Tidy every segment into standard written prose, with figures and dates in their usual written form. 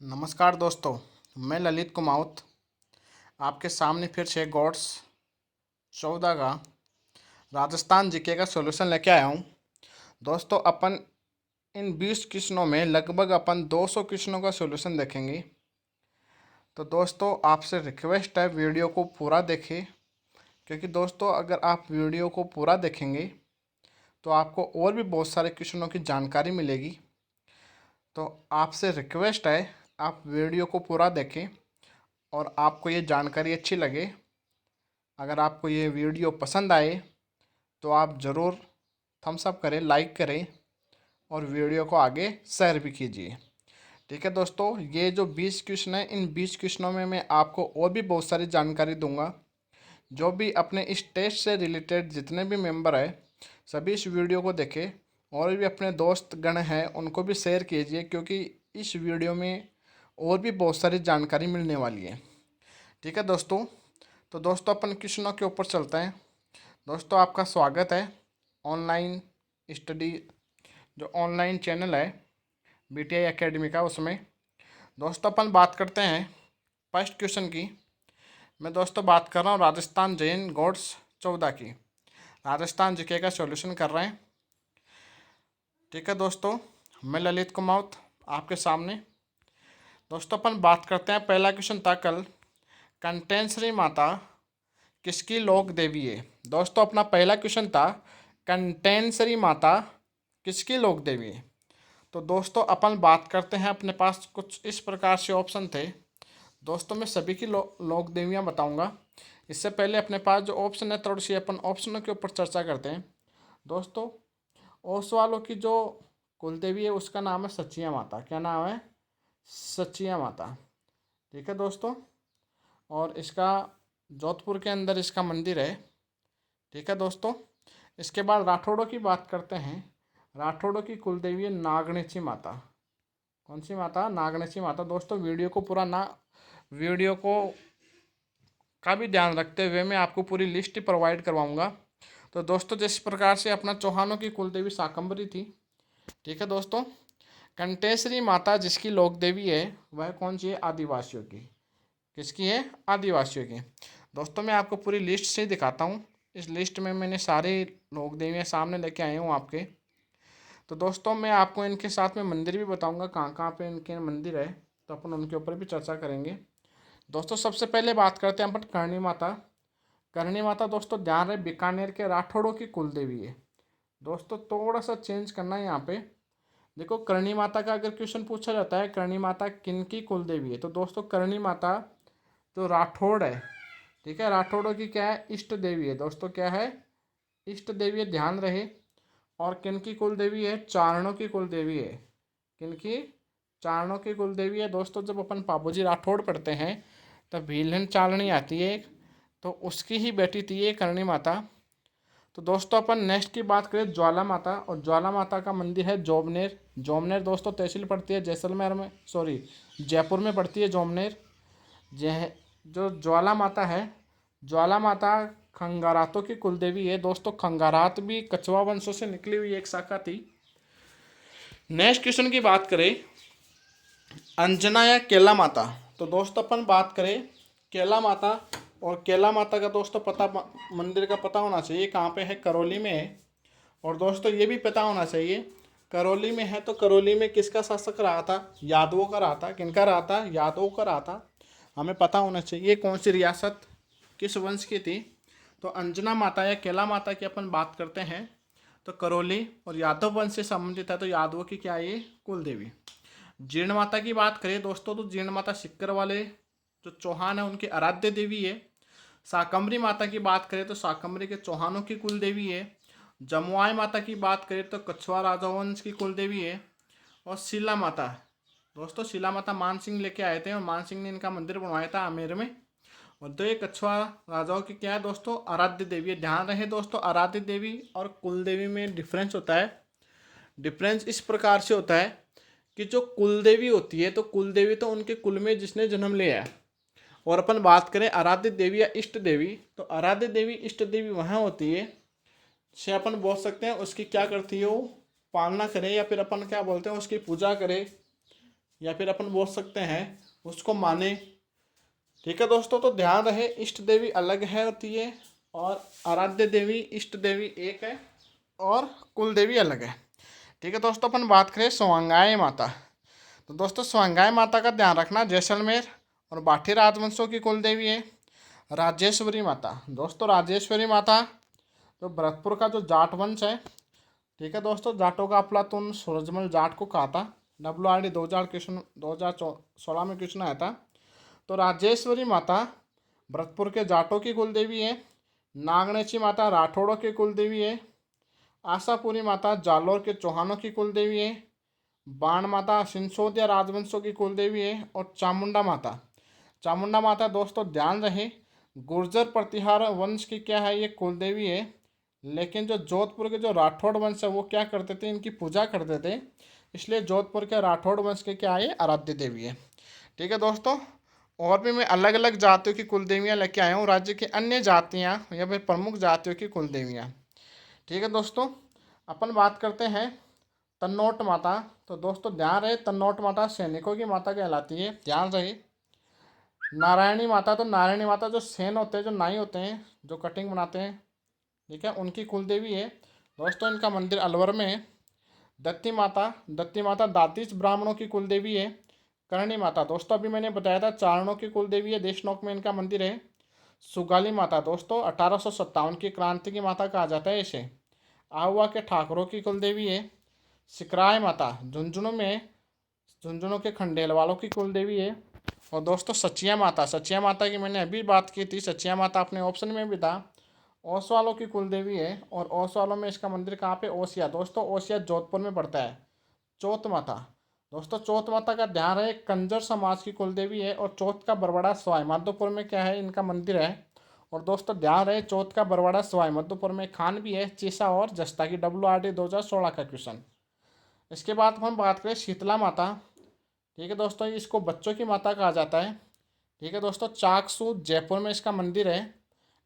नमस्कार दोस्तों, मैं ललित कुमावत आपके सामने फिर से गॉड्स 14 का राजस्थान जीके का सॉल्यूशन लेके आया हूँ। दोस्तों अपन इन 20 क्वेश्चनों में लगभग अपन 200 क्वेश्चनों का सॉल्यूशन देखेंगे। तो दोस्तों आपसे रिक्वेस्ट है वीडियो को पूरा देखें, क्योंकि दोस्तों अगर आप वीडियो को पूरा देखेंगे तो आपको और भी बहुत सारे क्वेश्चनों की जानकारी मिलेगी। तो आपसे रिक्वेस्ट है आप वीडियो को पूरा देखें और आपको ये जानकारी अच्छी लगे, अगर आपको ये वीडियो पसंद आए तो आप ज़रूर थम्स अप करें, लाइक करें और वीडियो को आगे शेयर भी कीजिए। ठीक है दोस्तों, ये जो 20 क्वेश्चन है, इन 20 क्वेश्चनों में मैं आपको और भी बहुत सारी जानकारी दूंगा। जो भी अपने इस टेस्ट से रिलेटेड जितने भी मेंबर हैं सभी इस वीडियो को देखें और भी अपने दोस्त गण हैं उनको भी शेयर कीजिए, क्योंकि इस वीडियो में और भी बहुत सारी जानकारी मिलने वाली है। ठीक है दोस्तों, तो दोस्तों अपन क्वेश्चनों के ऊपर चलते हैं। दोस्तों आपका स्वागत है ऑनलाइन स्टडी, जो ऑनलाइन चैनल है बीटीआई एकेडमी का, उसमें। दोस्तों अपन बात करते हैं फर्स्ट क्वेश्चन की। मैं दोस्तों बात कर रहा हूँ राजस्थान जैन गॉड्स 14 की। राजस्थान जीके का सॉल्यूशन कर रहे हैं। ठीक है दोस्तों, मैं ललित कुमावत आपके सामने। दोस्तों अपन बात करते हैं, पहला क्वेश्चन था कल, कंटेंसरी माता किसकी लोक देवी है। दोस्तों अपना पहला क्वेश्चन था कंटेंसरी माता किसकी लोक देवी है। तो दोस्तों अपन बात करते हैं, अपने पास कुछ इस प्रकार से ऑप्शन थे। दोस्तों मैं सभी की लोक देवियाँ बताऊँगा। इससे पहले अपने पास जो ऑप्शन है थोड़ी सी अपन ऑप्शनों के ऊपर चर्चा करते हैं। दोस्तों ओसवालों की जो कुल देवी है उसका नाम है सचिया माता। क्या नाम है? सचिया माता। ठीक है दोस्तों, और इसका जोधपुर के अंदर इसका मंदिर है। ठीक है दोस्तों, इसके बाद राठौड़ों की बात करते हैं। राठौड़ों की कुल देवी है नागणेची माता। कौन सी माता? नागणेची माता। दोस्तों वीडियो को का भी ध्यान रखते हुए मैं आपको पूरी लिस्ट प्रोवाइड करवाऊंगा। तो दोस्तों जिस प्रकार से अपना चौहानों की कुल देवी शाकंभरी थी। ठीक है दोस्तों, कंटेश्वरी माता जिसकी लोक देवी है वह कौन सी है? आदिवासियों की। किसकी है? आदिवासियों की। दोस्तों मैं आपको पूरी लिस्ट से दिखाता हूँ। इस लिस्ट में मैंने सारे लोक देवियाँ सामने लेके आए हूँ आपके। तो दोस्तों मैं आपको इनके साथ में मंदिर भी बताऊँगा कहाँ कहाँ पे इनके मंदिर है, तो अपन उनके ऊपर भी चर्चा करेंगे। दोस्तों सबसे पहले बात करते हैं अपन करणी माता। करणी माता दोस्तों ध्यान रहे बीकानेर के राठौड़ों की कुल देवी है। दोस्तों थोड़ा सा चेंज करना है यहाँ पे। देखो करणी माता का अगर क्वेश्चन पूछा जाता है करणी माता किन की कुल देवी है, तो दोस्तों करणी माता जो राठौड़ है, ठीक है, राठौड़ों की क्या है? इष्ट देवी है। दोस्तों क्या है? इष्ट देवी है, ध्यान रहे। और किन की कुल देवी है? चारणों की कुल देवी है। किन की? चारणों की कुल देवी है। दोस्तों जब अपन पाबूजी राठौड़ पढ़ते हैं तब भीलन चालनी आती है, तो उसकी ही बेटी थी ये करणी माता। तो दोस्तों अपन नेक्स्ट की बात करें ज्वाला माता, और ज्वाला माता का मंदिर है जोमनेर। जोमनेर दोस्तों तहसील पड़ती है जैसलमेर में, सॉरी जयपुर में पड़ती है जोमनेर। जह जो ज्वाला माता है, ज्वाला माता खंगारातों की कुलदेवी है। दोस्तों खंगारात भी कछवा वंशों से निकली हुई एक शाखा थी। नेक्स्ट क्वेश्चन की बात करें अंजना या केला माता। तो दोस्तों अपन बात करें केला माता, और केला माता का दोस्तों पता, मंदिर का पता होना चाहिए कहाँ पे है? करौली में है। और दोस्तों ये भी पता होना चाहिए करौली में है तो करौली में किसका शासक रहा था? यादवों का रहा था। किनका रहा था? यादवों का रहा था। हमें पता होना चाहिए कौन सी रियासत किस वंश की थी। तो अंजना माता या केला माता की अपन बात करते हैं तो करौली और यादव वंश से संबंधित है, तो यादवों की क्या है? ये कुल देवी। जीर्ण माता की बात करें दोस्तों, तो जीर्ण माता सिक्कर वाले जो चौहान है उनकी आराध्य देवी है। शाकंभरी माता की बात करें तो शाकंभरी के चौहानों की कुल देवी है। जमुआई माता की बात करें तो कछुआ राजवंश की कुल देवी है। और शिला माता, दोस्तों शिला माता मान सिंह लेके आए थे और मान सिंह ने इनका मंदिर बनवाया था आमेर में। और तो ये कछुआ राजाओं की क्या है दोस्तों? आराध्य देवी है। ध्यान रहे दोस्तों आराध्य देवी और कुल देवी में डिफरेंस होता है। डिफरेंस इस प्रकार से होता है कि जो कुल देवी होती है, तो कुल देवी तो उनके कुल में जिसने जन्म लिया है। और अपन बात करें आराध्य देवी या इष्ट देवी, तो आराध्य देवी इष्ट देवी वहाँ होती है से अपन बोल सकते हैं उसकी क्या करती है? वो पालना करे, या फिर अपन क्या बोलते हैं उसकी पूजा करे, या फिर अपन बोल सकते हैं उसको माने। ठीक है दोस्तों, तो ध्यान रहे इष्ट देवी अलग है होती है और आराध्य देवी इष्ट देवी एक है और कुल देवी अलग है। ठीक है दोस्तों, अपन बात करें स्वांगाएँ माता। तो दोस्तों स्वांगाएँ माता का ध्यान रखना, जैसलमेर और बाठी राजवंशों की कुल देवी है। राजेश्वरी माता, दोस्तों राजेश्वरी माता जो भरतपुर का जो जाट वंश है। ठीक है दोस्तों, जाटों का अफलातून सूरजमल जाट को कहा था। WRD 2000 क्वेश्चन 2016 में क्वेश्चन आया था। तो राजेश्वरी माता भरतपुर के जाटों की कुल देवी है। नागणेची माता राठौड़ों की कुल देवी है। आशापुरी माता जालोर के चौहानों की कुल देवी है। बाण माता सिंसोदिया राजवंशों की कुल देवी है। और चामुंडा माता, चामुंडा माता दोस्तों ध्यान रहे गुर्जर प्रतिहार वंश की क्या है, ये कुल देवी है। लेकिन जो जोधपुर के जो राठौड़ वंश है वो क्या करते थे, इनकी पूजा करते थे, इसलिए जोधपुर के राठौड़ वंश के क्या है, आराध्य देवी है। ठीक है दोस्तों, और भी मैं अलग अलग जातियों की कुल देवियाँ लेके आया हूँ, राज्य की अन्य जातियाँ या फिर प्रमुख जातियों की कुल देवियाँ। ठीक है दोस्तों, अपन बात करते हैं तन्नोट माता। तो दोस्तों ध्यान रहे तन्नोट माता सैनिकों की माता कहलाती है, ध्यान रहे। नारायणी माता, तो नारायणी माता जो सेन होते हैं, जो नाई होते हैं, जो कटिंग बनाते हैं, ठीक है, उनकी कुल देवी है। दोस्तों इनका मंदिर अलवर में है। दत्ती माता, दत्ती माता दातिच ब्राह्मणों की कुल देवी है। करणी माता, दोस्तों अभी मैंने बताया था चारणों की कुल देवी है, देशनोक में इनका मंदिर है। सुगाली माता, दोस्तों 1857 की क्रांति की माता कहा जाता है इसे। आहुआ के ठाकुरों की कुल देवी है। सिकराय माता झुंझुनू में, झुंझुनू के खंडेल वालों की कुल देवी है। और दोस्तों सचिया माता, सचिया माता की मैंने अभी बात की थी, सचिया माता अपने ऑप्शन में भी था। ओस वालों की कुल देवी है। और ओस वालों में इसका मंदिर कहाँ पे, ओसिया, दोस्तों ओसिया जोधपुर में पड़ता है। चौथ माता, दोस्तों चौथ माता का ध्यान रहे कंजर समाज की कुल देवी है। और चौथ का बरवाड़ा सवाई माधोपुर में क्या है, इनका मंदिर है। और दोस्तों ध्यान रहे चौथ का बरवाड़ा सवाई माधोपुर में खान भी है, चीसा और जस्ता की। WRD 2016 का क्वेश्चन। इसके बाद हम बात करें शीतला माता। ठीक है दोस्तों, इसको बच्चों की माता कहा जाता है। ठीक है दोस्तों, चाकसू जयपुर में इसका मंदिर है।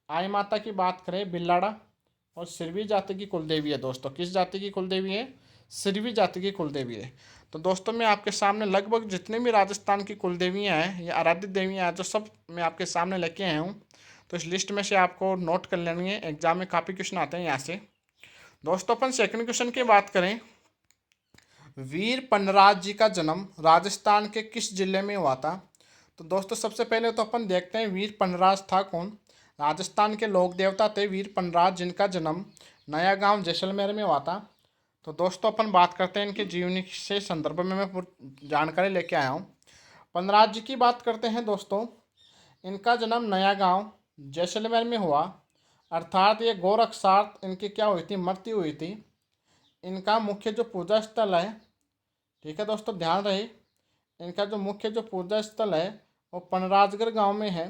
आई माता की बात करें बिल्लाड़ा और सिरवी जाति की कुल देवी है। दोस्तों किस जाति की कुल देवी है, सिरवी जाति की कुल देवी है। तो दोस्तों मैं आपके सामने लगभग जितने भी राजस्थान की कुल देवियाँ हैं या आराध्य देवियाँ हैं, जो सब मैं आपके सामने लेके आया हूँ। तो इस लिस्ट में से आपको नोट कर लेनी है, एग्जाम में काफ़ी क्वेश्चन आते हैं यहाँ से। दोस्तों अपन सेकंड क्वेश्चन की बात करें, वीर पन्नराज जी का जन्म राजस्थान के किस जिले में हुआ था। तो दोस्तों सबसे पहले तो अपन देखते हैं वीर पन्नराज था कौन। राजस्थान के लोक देवता थे वीर पन्नराज, जिनका जन्म नया गांव जैसलमेर में हुआ था। तो दोस्तों अपन बात करते हैं इनके जीवनी से संदर्भ में मैं जानकारी लेके आया हूँ। पन्नराज जी की बात करते हैं दोस्तों, इनका जन्म नया गांव जैसलमेर में हुआ, अर्थात ये गोरक्षार्थ इनकी क्या हुई थी, मृत्यु हुई थी। इनका मुख्य जो पूजा स्थल है, ठीक है दोस्तों ध्यान रहे, इनका जो मुख्य जो पूजा स्थल है वो पनराजगढ़ गांव में है।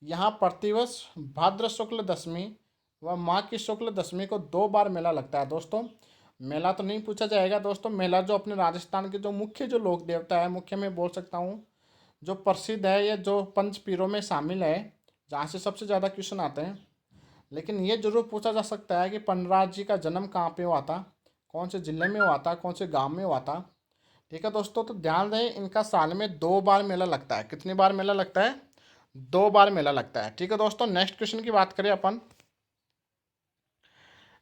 यहाँ प्रतिवर्ष भाद्र शुक्ल दशमी व माघ की शुक्ल दशमी को 2 बार मेला लगता है। दोस्तों मेला तो नहीं पूछा जाएगा दोस्तों, मेला जो अपने राजस्थान के जो मुख्य जो लोक देवता है, मुख्य में बोल सकता हूँ जो प्रसिद्ध है, ये जो पंच पीरों में शामिल है, जहाँ से सबसे ज़्यादा क्वेश्चन आते हैं। लेकिन ये जरूर पूछा जा सकता है कि पन्नराज जी का जन्म कहाँ पे हुआ था, कौन से जिले में हुआ था, कौन से गांव में हुआ था। ठीक है दोस्तों, तो ध्यान दें इनका साल में 2 बार मेला लगता है। कितनी बार मेला लगता है, 2 बार मेला लगता है। ठीक है दोस्तों, नेक्स्ट क्वेश्चन की बात करें अपन,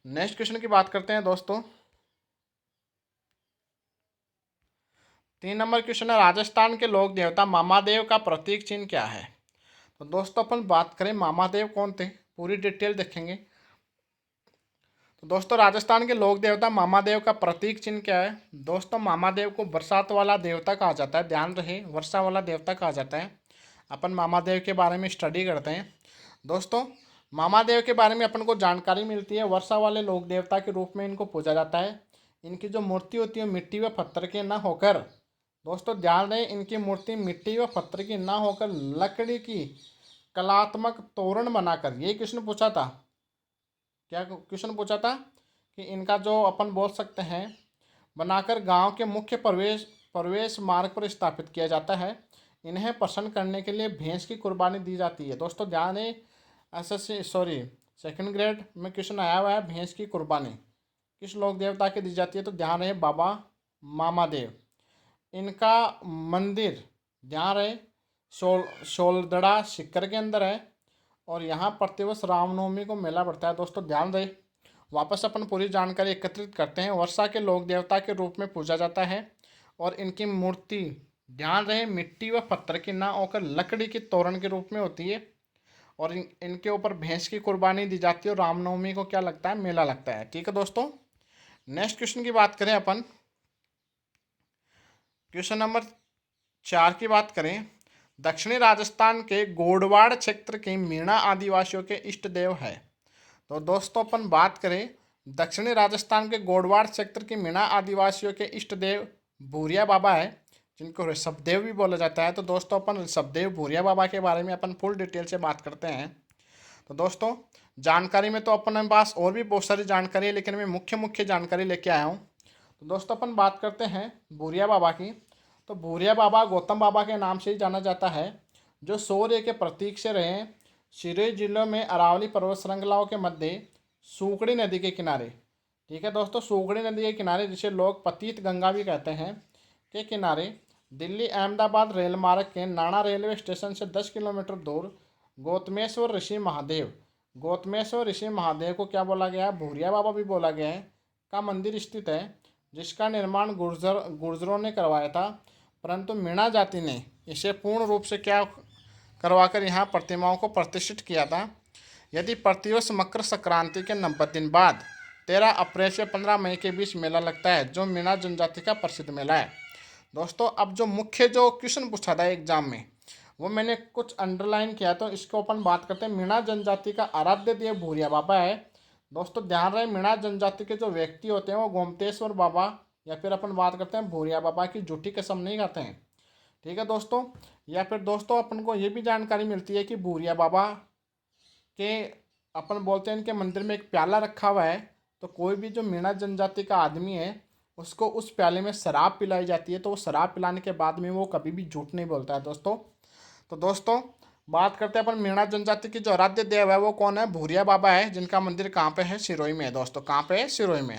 नेक्स्ट क्वेश्चन की बात करते हैं दोस्तों। 3 नंबर क्वेश्चन है, राजस्थान के लोक देवता मामादेव का प्रतीक चिन्ह क्या है। तो दोस्तों अपन बात करें मामादेव कौन थे, पूरी डिटेल देखेंगे। तो दोस्तों राजस्थान के लोक देवता मामादेव का प्रतीक चिन्ह क्या है। दोस्तों मामादेव को बरसात वाला देवता कहा जाता है, ध्यान रहे वर्षा वाला देवता कहा जाता है। अपन मामादेव के बारे में स्टडी करते हैं। दोस्तों मामादेव के बारे में अपन को जानकारी मिलती है, वर्षा वाले लोक देवता के रूप में इनको पूजा जाता है। इनकी जो मूर्ति होती है मिट्टी व पत्थर के न होकर, दोस्तों ध्यान रहे इनकी मूर्ति मिट्टी व पत्थर की ना होकर लकड़ी की कलात्मक तोरण बनाकर, ये क्वेश्चन पूछा था, क्या क्वेश्चन पूछा था कि इनका जो अपन बोल सकते हैं बनाकर गांव के मुख्य प्रवेश प्रवेश मार्ग पर स्थापित किया जाता है। इन्हें प्रसन्न करने के लिए भैंस की कुर्बानी दी जाती है। दोस्तों ध्यान है एसएससी सॉरी सेकंड ग्रेड में क्वेश्चन आया हुआ है, भैंस की कुर्बानी किस लोक देवता की दी जाती है। तो ध्यान रहे बाबा मामादेव। इनका मंदिर ध्यान रहे शोलदड़ा सीकर के अंदर है और यहाँ प्रतिवर्ष रामनवमी को मेला पड़ता है। दोस्तों ध्यान रहे, वापस अपन पूरी जानकारी एकत्रित करते हैं। वर्षा के लोक देवता के रूप में पूजा जाता है और इनकी मूर्ति ध्यान रहे मिट्टी व पत्थर की ना होकर लकड़ी की तोरण के रूप में होती है और इनके ऊपर भैंस की कुर्बानी दी जाती है और रामनवमी को क्या लगता है, मेला लगता है। ठीक है दोस्तों, नेक्स्ट क्वेश्चन की बात करें अपन, क्वेश्चन नंबर 4 की बात करें। दक्षिणी राजस्थान के गोडवाड़ क्षेत्र के मीणा आदिवासियों के इष्ट देव है। तो दोस्तों अपन बात करें दक्षिणी राजस्थान के गोडवाड़ क्षेत्र के मीणा आदिवासियों के इष्ट देव भूरिया बाबा है, जिनको ऋषभदेव भी बोला जाता है। तो दोस्तों अपन ऋषभदेव भूरिया बाबा के बारे में अपन फुल डिटेल से बात करते हैं। तो दोस्तों जानकारी में तो अपन पास और भी बहुत सारी जानकारी है, लेकिन मैं मुख्य मुख्य जानकारी लेके आया हूँ। तो दोस्तों अपन बात करते हैं भूरिया बाबा की। तो भूरिया बाबा गौतम बाबा के नाम से ही जाना जाता है, जो सूर्य के प्रतीक से रहे सिरोही जिलों में अरावली पर्वत श्रृंखलाओं के मध्य सूखड़ी नदी के किनारे। ठीक है दोस्तों, सूखड़ी नदी के किनारे, जिसे लोग पतित गंगा भी कहते हैं, के किनारे दिल्ली अहमदाबाद रेल मार्ग के नाना रेलवे स्टेशन से 10 किलोमीटर दूर गौतमेश्वर ऋषि महादेव, गौतमेश्वर ऋषि महादेव को क्या बोला गया है, भूरिया बाबा भी बोला गया है, का मंदिर स्थित है, जिसका निर्माण गुर्जरों ने करवाया था, परंतु मीणा जाति ने इसे पूर्ण रूप से क्या करवाकर यहाँ प्रतिमाओं को प्रतिष्ठित किया था। यदि प्रतिवर्ष मकर संक्रांति के 90 दिन बाद 13 अप्रैल से 15 मई के बीच मेला लगता है, जो मीणा जनजाति का प्रसिद्ध मेला है। दोस्तों अब जो मुख्य जो क्वेश्चन पूछा था एग्जाम में, वो मैंने कुछ अंडरलाइन किया, तो इसको अपन बात करते हैं। मीणा जनजाति का आराध्य देव भूरिया बाबा है। दोस्तों ध्यान रहे, मीणा जनजाति के जो व्यक्ति होते हैं वो गोमतेश्वर बाबा या फिर अपन बात करते हैं भूरिया बाबा की झूठी कसम नहीं खाते हैं। ठीक है दोस्तों, या फिर दोस्तों अपन को ये भी जानकारी मिलती है कि भूरिया बाबा के अपन बोलते हैं इनके मंदिर में एक प्याला रखा हुआ है, तो कोई भी जो मीणा जनजाति का आदमी है उसको उस प्याले में शराब पिलाई जाती है, तो वो शराब पिलाने के बाद में वो कभी भी झूठ नहीं बोलता है दोस्तों। तो दोस्तों बात करते हैं अपन मीणा जनजाति की जो आराध्य देव है वो कौन है, भूरिया बाबा है, जिनका मंदिर कहाँ पे है, सिरोही में है। दोस्तों कहाँ पे है, सिरोही में।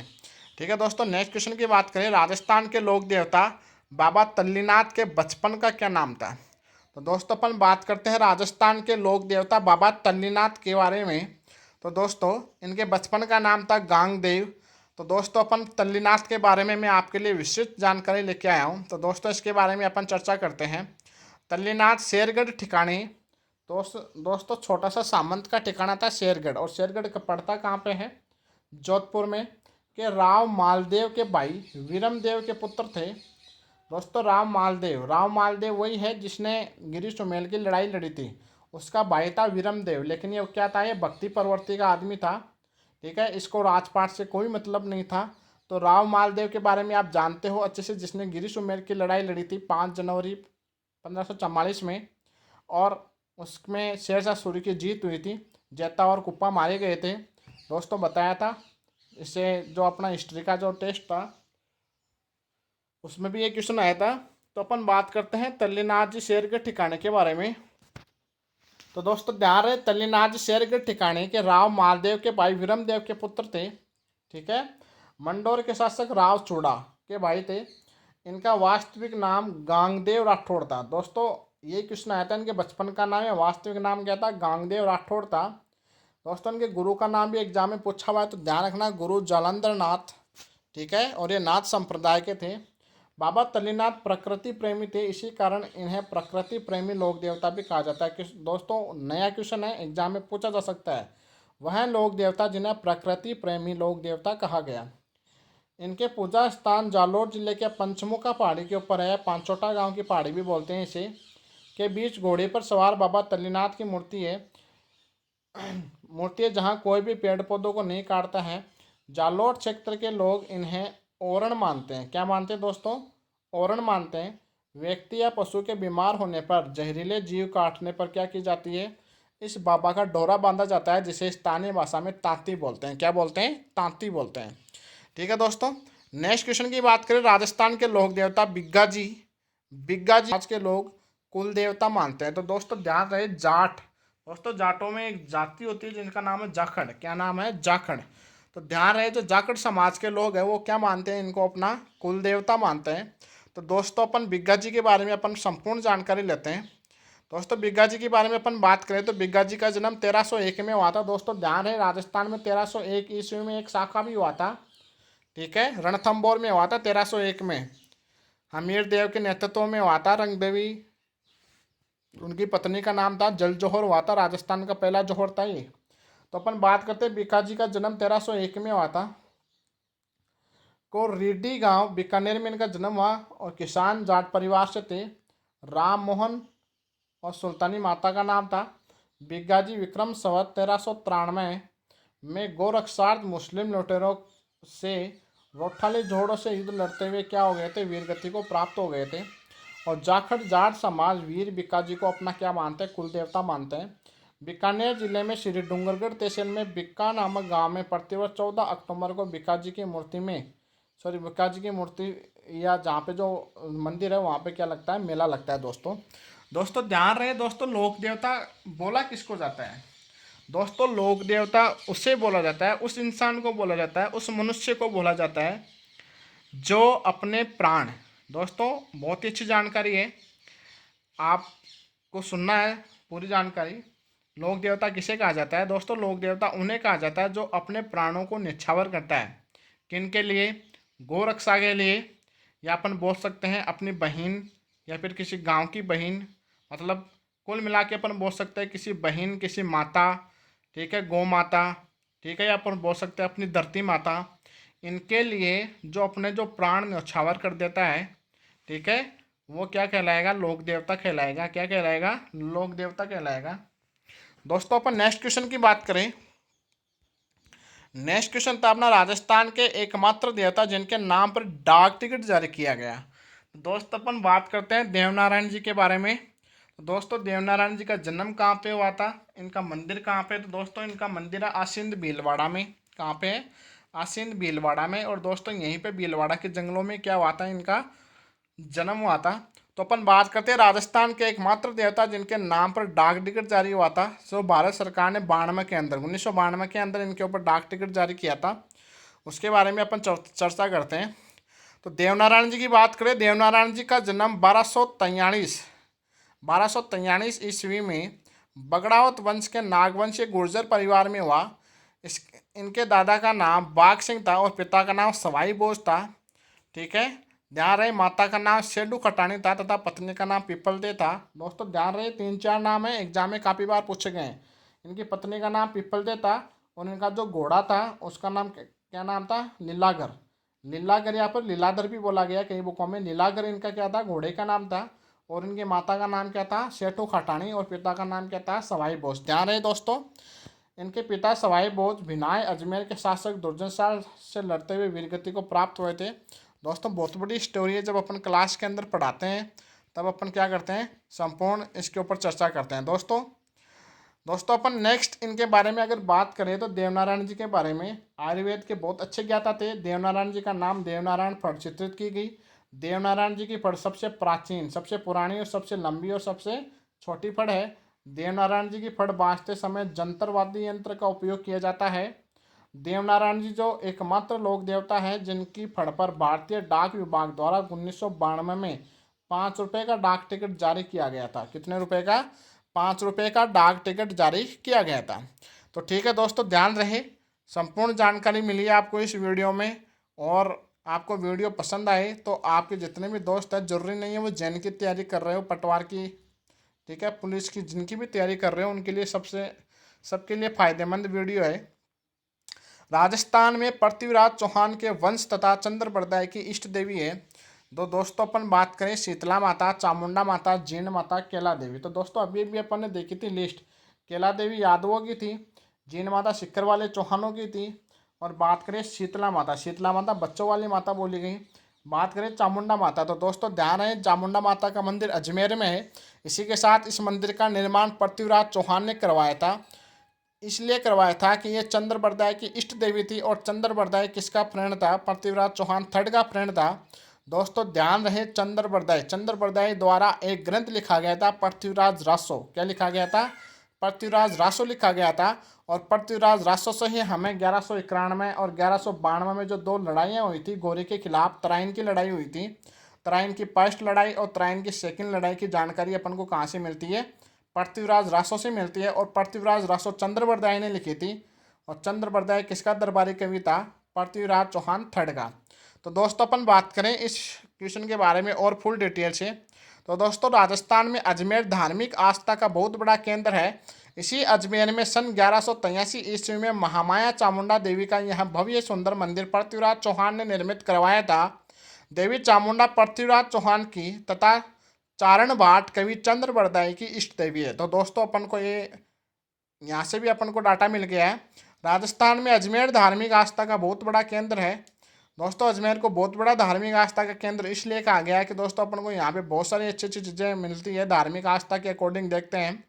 ठीक है दोस्तों, नेक्स्ट क्वेश्चन की बात करें। राजस्थान के लोक देवता बाबा तल्लीनाथ के बचपन का क्या नाम था। तो दोस्तों अपन बात करते हैं राजस्थान के लोक देवता बाबा तल्लीनाथ के बारे में। तो दोस्तों इनके बचपन का नाम था गांगदेव। तो दोस्तों अपन तल्लीनाथ के बारे में मैं आपके लिए विस्तृत जानकारी लेके आया हूँ। तो दोस्तों इसके बारे में अपन चर्चा करते हैं। तल्लीनाथ शेरगढ़ ठिकाने, दोस्तों छोटा सा सामंत का ठिकाना था शेरगढ़, और शेरगढ़ का पड़ता कहाँ पे है, जोधपुर में। के राव मालदेव के भाई वीरमदेव के पुत्र थे। दोस्तों राव मालदेव वही है जिसने गिरी सुमेल की लड़ाई लड़ी थी, उसका भाई था वीरमदेव। लेकिन ये क्या था, ये भक्ति प्रवृत्ति का आदमी था। ठीक है, इसको राजपाट से कोई मतलब नहीं था। तो राव मालदेव के बारे में आप जानते हो अच्छे से, जिसने गिरी सुमेल की लड़ाई लड़ी थी 5 जनवरी 1544 में, और उसमें शेरशाह सूरी की जीत हुई थी, जैता और कुप्पा मारे गए थे। दोस्तों बताया था, इससे जो अपना हिस्ट्री का जो टेस्ट था उसमें भी एक क्वेश्चन आया था। तो अपन बात करते हैं तल्लीनाथ जी शेरगढ़ ठिकाने के बारे में। तो दोस्तों ध्यान रहे, तल्लीनाथ जी शेरगढ़ ठिकाने के राव मालदेव के भाई वीरमदेव के पुत्र थे। ठीक है, मंडोर के शासक राव चूड़ा के भाई थे। इनका वास्तविक नाम गांगदेव राठौड़ था। दोस्तों ये क्वेश्चन आया था, इनके बचपन का नाम या वास्तविक नाम क्या था, गांगदेव राठौड़ था। दोस्तों इनके गुरु का नाम भी एग्जाम में पूछा हुआ है, तो ध्यान रखना, गुरु जालंधर नाथ। ठीक है, और ये नाथ संप्रदाय के थे। बाबा तल्लीनाथ प्रकृति प्रेमी थे, इसी कारण इन्हें प्रकृति प्रेमी लोक देवता भी कहा जाता है। दोस्तों नया क्वेश्चन है, एग्जाम में पूछा जा सकता है, वह लोक देवता जिन्हें प्रकृति प्रेमी लोक देवता कहा गया। इनके पूजा स्थान जालोर जिले के पंचमुखा पहाड़ी के ऊपर है, पांचोटा गांव की पहाड़ी भी बोलते हैं इसे, के बीच घोड़े पर सवार बाबा तल्लीनाथ की मूर्ति है जहाँ कोई भी पेड़ पौधों को नहीं काटता है। जालोर क्षेत्र के लोग इन्हें ओरण मानते हैं। क्या मानते हैं दोस्तों, ओरण मानते हैं। व्यक्ति या पशु के बीमार होने पर, जहरीले जीव काटने पर क्या की जाती है, इस बाबा का डोरा बांधा जाता है, जिसे स्थानीय भाषा में तांती बोलते हैं। क्या बोलते हैं, तांती बोलते हैं। ठीक है दोस्तों, नेक्स्ट क्वेश्चन की बात करें। राजस्थान के लोक देवता बिग्गा जी आज के लोग कुल देवता मानते हैं। तो दोस्तों ध्यान रहे, जाट, दोस्तों जाटों में एक जाति होती है जिनका नाम है जाखड़। क्या नाम है, जाखड़। तो ध्यान रहे, जो जाखड़ समाज के लोग हैं वो क्या मानते हैं, इनको अपना कुल देवता मानते हैं। तो दोस्तों अपन बिग्गा जी के बारे में अपन संपूर्ण जानकारी लेते हैं। दोस्तों बिग्गा जी के बारे में अपन बात करें तो बिग्गा जी का जन्म 1301 में हुआ था। दोस्तों ध्यान है, राजस्थान में 1301 ईस्वी में एक शाखा भी हुआ था, ठीक है, रणथंभौर में हुआ था 1301 में। हमीर देव के नेतृत्व में हुआ था। रंग देवी उनकी पत्नी का नाम था। जल जौहर हुआ था, राजस्थान का पहला जौहर था ये। तो अपन बात करते हैं बिग्गा जी का जन्म 1301 में हुआ था। को रीडी गांव बीकानेर में इनका जन्म हुआ और किसान जाट परिवार से थे। राम मोहन और सुल्तानी माता का नाम था। बिग्गा जी विक्रम संवत 1393 में गोरक्षार्थ मुस्लिम लुटेरों से रोठाली जोड़ों से युद्ध लड़ते हुए क्या हो गए थे, वीरगति को प्राप्त हो गए थे। और जाखड़ जाट समाज वीर बिक्का जी को अपना क्या मानते हैं, कुल देवता मानते हैं। बीकानेर जिले में श्री डूंगरगढ़ तहसील में बिक्का नामक गांव में प्रतिवर्ष 14 अक्टूबर को बिक्का जी की मूर्ति में बिक्का जी की मूर्ति या जहाँ पे जो मंदिर है वहाँ पे क्या लगता है, मेला लगता है। दोस्तों ध्यान रहे दोस्तों, लोक देवता बोला किसको जाता है? दोस्तों लोक देवता उसे बोला जाता है, उस इंसान को बोला जाता है, उस मनुष्य को बोला जाता है जो अपने प्राण, दोस्तों बहुत ही अच्छी जानकारी है, आपको सुनना है पूरी जानकारी। लोक देवता किसे कहा जाता है? दोस्तों लोक देवता उन्हें कहा जाता है जो अपने प्राणों को न्यौछावर करता है। किन के लिए? गोरक्षा के लिए, या अपन बोल सकते हैं अपनी बहन या फिर किसी गांव की बहन, मतलब कुल मिला के अपन बोल सकते हैं किसी बहन, किसी माता, ठीक है, गौ माता, ठीक है, या अपन बोल सकते हैं अपनी धरती माता। इनके लिए जो अपने जो प्राण न्यौछावर कर देता है, ठीक है, वो क्या कहलाएगा? लोक देवता कहलाएगा। क्या कहलाएगा? लोक देवता कहलाएगा। दोस्तों अपन नेक्स्ट क्वेश्चन की बात करें। नेक्स्ट क्वेश्चन था अपना राजस्थान के एकमात्र देवता जिनके नाम पर डाक टिकट जारी किया गया। दोस्त अपन बात करते हैं देवनारायण जी के बारे में। तो दोस्तों देवनारायण जी का जन्म कहाँ पे हुआ था, इनका मंदिर कहाँ पे? तो दोस्तों इनका मंदिर है आसिंद भीलवाड़ा में। कहाँ पे है? आसिंद भीलवाड़ा में। और दोस्तों यहीं पे भीलवाड़ा के जंगलों में क्या हुआ था, इनका जन्म हुआ था। तो अपन बात करते हैं राजस्थान के एकमात्र देवता जिनके नाम पर डाक टिकट जारी हुआ था। सो भारत सरकार ने 92 के अंदर 1992 के अंदर इनके ऊपर डाक टिकट जारी किया था। उसके बारे में अपन चर्चा करते हैं। तो देवनारायण जी की बात करें। देवनारायण जी का जन्म 1243 ईस्वी में बगड़ावत वंश के नागवंशीय गुर्जर परिवार में हुआ। इनके दादा का नाम बाघ सिंह था और पिता का नाम सवाई बोझ था, ठीक है। ध्यान रहे माता का नाम शेडू खटानी था तथा पत्नी का नाम पीपलदे था। दोस्तों ध्यान रहे 3-4 नाम है, एग्जाम में काफ़ी बार पूछे गए हैं। इनकी पत्नी का नाम पीपलदे था और इनका जो घोड़ा था उसका नाम क्या नाम था? लीलागर। लीलागर यहाँ पर लीलाधर भी बोला गया कई बुकों में। लीलागर इनका क्या था? घोड़े का नाम था। और इनकी माता का नाम क्या था? सेठू खटानी। और पिता का नाम क्या था? सवाई बोझ। ध्यान रहे दोस्तों, इनके पिता सवाई बोझ भिनाय अजमेर के शासक दुर्जनशाह से लड़ते हुए वीरगति को प्राप्त हुए थे। दोस्तों बहुत बड़ी स्टोरी है, जब अपन क्लास के अंदर पढ़ाते हैं तब अपन क्या करते हैं, संपूर्ण इसके ऊपर चर्चा करते हैं। दोस्तों अपन नेक्स्ट इनके बारे में अगर बात करें तो देवनारायण जी के बारे में आयुर्वेद के बहुत अच्छे ज्ञाता थे। देवनारायण जी का नाम देवनारायण फड़ चित्रित की गई। देवनारायण जी की फड़ सबसे प्राचीन, सबसे पुरानी और सबसे लंबी और सबसे छोटी फड़ है। देवनारायण जी की फड़ बाँचते समय जंतरवादी यंत्र का उपयोग किया जाता है। देवनारायण जी जो एकमात्र लोक देवता है जिनकी फड़ पर भारतीय डाक विभाग द्वारा 1992 में 5 रुपये का डाक टिकट जारी किया गया था। कितने रुपए का? 5 रुपये का डाक टिकट जारी किया गया था। तो ठीक है दोस्तों, ध्यान रहे संपूर्ण जानकारी मिली है आपको इस वीडियो में। और आपको वीडियो पसंद आए तो आपके जितने भी दोस्त हैं, जरूरी नहीं है वो जैन की तैयारी कर रहे हो, पटवार की, ठीक है, पुलिस की, जिनकी भी तैयारी कर रहे हो उनके लिए सबके लिए फ़ायदेमंद वीडियो है। राजस्थान में पृथ्वीराज चौहान के वंश तथा चंद्रप्रदाय की इष्ट देवी है। दोस्तों अपन बात करें शीतला माता, चामुंडा माता, जीण माता, केला देवी। तो दोस्तों अभी भी अपन ने देखी थी लिस्ट। केला देवी यादवों की थी, जीण माता सिक्कर वाले चौहानों की थी। और बात करें शीतला माता बच्चों वाली माता बोली गई। बात करें चामुंडा माता, तो दोस्तों ध्यान है चामुंडा माता का मंदिर अजमेर में है। इसी के साथ इस मंदिर का निर्माण पृथ्वीराज चौहान ने करवाया था। इसलिए करवाया था कि ये चंद्रप्रदाय की इष्ट देवी थी। और चंद्रप्रदाय किसका प्रण था? पृथ्वीराज चौहान थर्ड का प्रण था। दोस्तों ध्यान रहे चंद्रप्रदाय द्वारा एक ग्रंथ लिखा गया था, पृथ्वीराज रासो। क्या लिखा गया था? पृथ्वीराज रासो लिखा गया था। और पृथ्वीराज रासो से ही हमें 1191 और 1192 में जो 2 लड़ाइयाँ हुई थी गोरी के खिलाफ, तराइन की लड़ाई हुई थी, तराइन की फर्स्ट लड़ाई और तराइन की सेकंड लड़ाई की जानकारी अपन को कहाँ से मिलती है? पृथ्वीराज रासो से मिलती है। और पृथ्वीराज रासो चंद्रबरदाई ने लिखी थी। और चंद्रबरदाई किसका दरबारी कवि था? पृथ्वीराज चौहान थर्ड का। तो दोस्तों अपन बात करें इस क्वेश्चन के बारे में और फुल डिटेल से, तो दोस्तों राजस्थान में अजमेर धार्मिक आस्था का बहुत बड़ा केंद्र है। इसी अजमेर में सन 1183 ईस्वी में महामाया चामुंडा देवी का यह भव्य सुंदर मंदिर पृथ्वीराज चौहान ने निर्मित करवाया था। देवी चामुंडा पृथ्वीराज चौहान की तथा चारण भाट कवि चंद्रबरदाई की इष्ट देवी है। तो दोस्तों अपन को ये यहाँ से भी अपन को डाटा मिल गया है। राजस्थान में अजमेर धार्मिक आस्था का बहुत बड़ा केंद्र है। दोस्तों अजमेर को बहुत बड़ा धार्मिक आस्था का केंद्र इसलिए कहा गया है कि दोस्तों अपन को यहाँ पे बहुत सारी अच्छी अच्छी चीज़ें मिलती है धार्मिक आस्था के अकॉर्डिंग। देखते हैं,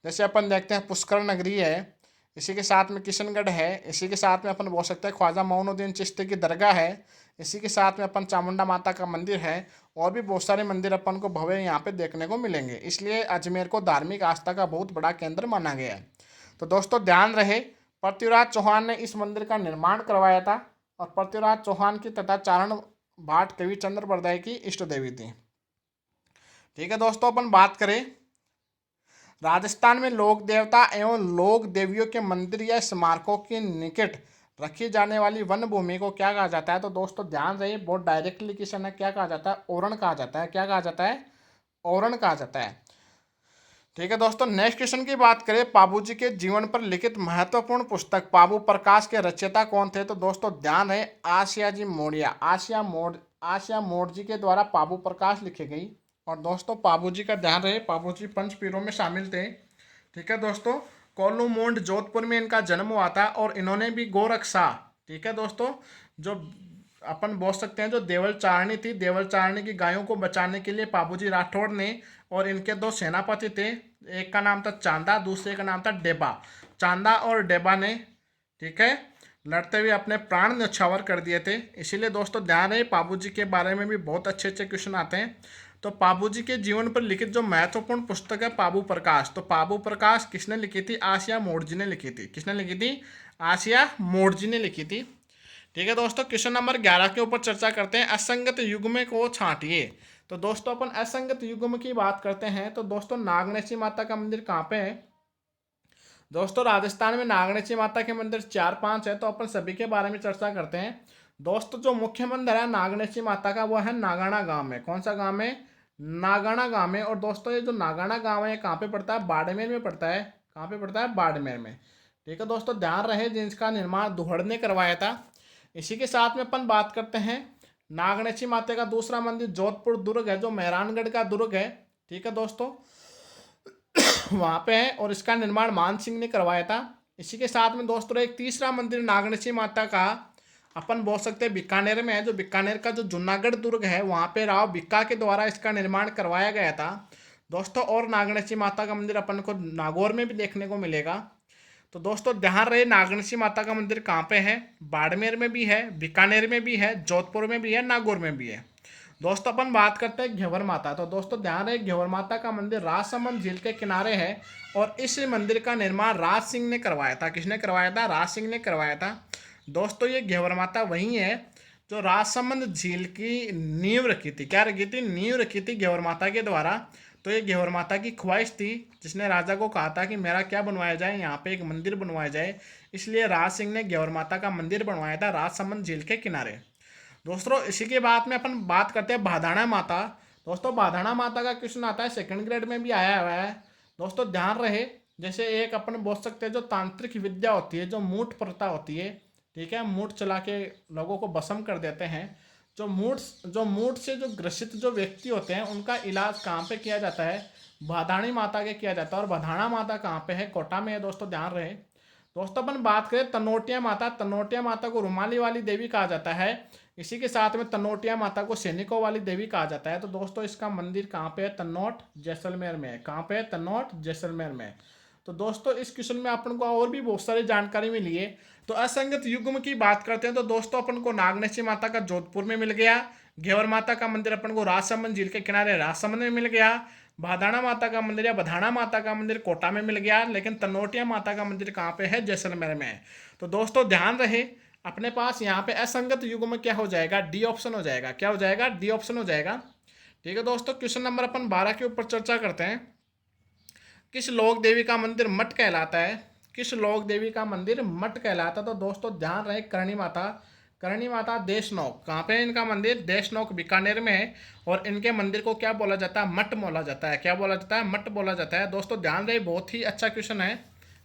जैसे अपन देखते हैं पुष्कर नगरी है, इसी के साथ में किशनगढ़ है, इसी के साथ में अपन बोल सकते हैं ख्वाजा मोइनुद्दीन चिश्ती की दरगाह है, इसी के साथ में अपन चामुंडा माता का मंदिर है, और भी बहुत सारे मंदिर अपन को भव्य यहाँ पे देखने को मिलेंगे। इसलिए अजमेर को धार्मिक आस्था का बहुत बड़ा केंद्र माना गया है। तो दोस्तों ध्यान रहे, पृथ्वीराज चौहान ने इस मंदिर का निर्माण करवाया था और पृथ्वीराज चौहान की तथा चारण भाट कवि चंद्रबरदाई की इष्ट देवी थी। ठीक है दोस्तों, अपन बात करें राजस्थान में लोक देवता एवं लोक देवियों के मंदिर या स्मारकों के निकट रखी जाने वाली वन भूमि को क्या कहा जाता है? तो दोस्तों ध्यान रहे, बहुत डायरेक्टली क्वेश्चन है। क्या कहा जाता है? ओरण कहा जाता है। क्या कहा जाता है? ओरण कहा जाता है। ठीक है दोस्तों, नेक्स्ट क्वेश्चन की बात करें, पाबूजी के जीवन पर लिखित महत्वपूर्ण पुस्तक पाबू प्रकाश के रचयिता कौन थे? तो दोस्तों ध्यान रहे, आसियाजी मोड़िया, आसिया मोड़ जी के द्वारा पाबू प्रकाश लिखी गई। और दोस्तों पाबूजी का ध्यान रहे, पाबूजी पंच पीरों में शामिल थे। ठीक है दोस्तों, कोल्लूमोंड जोधपुर में इनका जन्म हुआ था और इन्होंने भी गोरक्षा, ठीक है दोस्तों, जो अपन बोल सकते हैं जो देवल चारणी थी, देवल चारणी की गायों को बचाने के लिए पाबूजी राठौड़ ने और इनके दो सेनापति थे, एक का नाम था चांदा, दूसरे का नाम था डेबा। चांदा और डेबा ने, ठीक है, लड़ते हुए अपने प्राण न्यौछावर कर दिए थे। इसीलिए दोस्तों ध्यान रहे, पाबूजी के बारे में भी बहुत अच्छे अच्छे क्वेश्चन आते हैं। तो पाबूजी के जीवन पर लिखित जो महत्वपूर्ण पुस्तक है पाबू प्रकाश, तो पाबू प्रकाश किसने लिखी थी? आसिया मोड़जी ने लिखी थी। किसने लिखी थी? आसिया मोड़जी ने लिखी थी। ठीक है दोस्तों, क्वेश्चन नंबर 11 के ऊपर चर्चा करते हैं, असंगत युग्म को छांटिए। तो दोस्तों अपन असंगत युग्म की बात करते हैं, तो दोस्तों नागनेशी माता का मंदिर कहाँ पे है? दोस्तों राजस्थान में नागनेशी माता के मंदिर 4-5 है, तो अपन सभी के बारे में चर्चा करते हैं। दोस्तों जो मुख्य मंदिर है नागनेशी माता का वो है नागाना गांव में। कौन सा गांव में? नागाना गांव में। और दोस्तों ये जो नागाना गांव है कहाँ पे पड़ता है? बाड़मेर में पड़ता है। कहाँ पे पड़ता है? बाड़मेर में। ठीक है दोस्तों, ध्यान रहे जिसका निर्माण दुहड़ ने करवाया था। इसी के साथ में अपन बात करते हैं नागनेशी माता का दूसरा मंदिर जोधपुर दुर्ग है, जो मेहरानगढ़ का दुर्ग है। ठीक है दोस्तों, वहाँ पे है और इसका निर्माण मान सिंह ने करवाया था। इसी के साथ में दोस्तों एक तीसरा मंदिर नागनेशी माता का अपन बोल सकते हैं बीकानेर में है, जो बीकानेर का जो जूनागढ़ दुर्ग है वहाँ पे राव भिक्का के द्वारा इसका निर्माण करवाया गया था दोस्तों। और नागनेशी माता का मंदिर अपन को नागौर में भी देखने को मिलेगा। तो दोस्तों ध्यान रहे, नागनेशी माता का मंदिर कहाँ पे है? बाड़मेर में भी है, बीकानेर में भी है, जोधपुर में भी है, नागौर में भी है। दोस्तों अपन बात करते हैं घेवर माता। तो दोस्तों ध्यान रहे, घेवर माता का मंदिर राजसमंद झील के किनारे है और इस मंदिर का निर्माण राज सिंह ने करवाया था। किसने करवाया था? राज सिंह ने करवाया था। दोस्तों ये घेवर माता वही है जो राजसमंद झील की नींव रखी थी। क्या रखी थी? नींव रखी थी घेवर माता के द्वारा। तो ये घेवर माता की ख्वाहिश थी, जिसने राजा को कहा था कि मेरा क्या बनवाया जाए, यहाँ पे एक मंदिर बनवाया जाए। इसलिए राज सिंह ने घेवर माता का मंदिर बनवाया था राजसमंद झील के किनारे। दोस्तों इसी के बाद में अपन बात करते हैं बाधाना माता। दोस्तों बाधाना माता का क्वेश्चन आता है, सेकंड ग्रेड में भी आया हुआ है। दोस्तों ध्यान रहे, जैसे एक अपन बोल सकते हैं जो तांत्रिक विद्या होती है, जो मूठ प्रथा होती है, ठीक है, मूठ चला के लोगों को भस्म कर देते हैं। जो मूठ से जो ग्रसित जो व्यक्ति होते हैं उनका इलाज कहाँ पे किया जाता है? बाधानी माता के किया जाता है। और बाधाना माता कहाँ पे है? कोटा में है। दोस्तों ध्यान रहे। दोस्तों अपन बात करें तनोटिया माता। तनोटिया माता को रुमाली वाली देवी कहा जाता है। इसी के साथ में तनोटिया माता को सैनिकों वाली देवी कहा जाता है। तो दोस्तों इसका मंदिर कहाँ पे है? तन्नौट जैसलमेर में है। कहाँ पे है? तन्नौट जैसलमेर में। तो दोस्तों इस क्वेश्चन में अपन को और भी बहुत सारी जानकारी मिली है। तो असंगत युग्म की बात करते हैं तो दोस्तों अपन को नागनेशी माता का जोधपुर में मिल गया, घेवर माता का मंदिर अपन को राजसमंद झील के किनारे राजसमंद में मिल गया, बाधाना माता का मंदिर या बधाना माता का मंदिर कोटा में मिल गया, लेकिन तनोटिया माता का मंदिर कहाँ पे है? जैसलमेर में है। तो दोस्तों ध्यान रहे, अपने पास यहाँ पे असंगत युग्म क्या हो जाएगा, डी ऑप्शन हो जाएगा। क्या हो जाएगा, डी ऑप्शन हो जाएगा। ठीक है दोस्तों, क्वेश्चन नंबर अपन 12 के ऊपर चर्चा करते हैं। किस लोक देवी का मंदिर मठ कहलाता है, किस लोक देवी का मंदिर मठ कहलाता है? तो दोस्तों ध्यान रहे, करणी माता, करणी माता देशनोक, कहाँ पे है इनका मंदिर, देशनोक बीकानेर में है। और इनके मंदिर को क्या बोला जाता है, मठ बोला जाता है। क्या बोला जाता है, मठ बोला जाता है। दोस्तों ध्यान रहे, बहुत ही अच्छा क्वेश्चन है,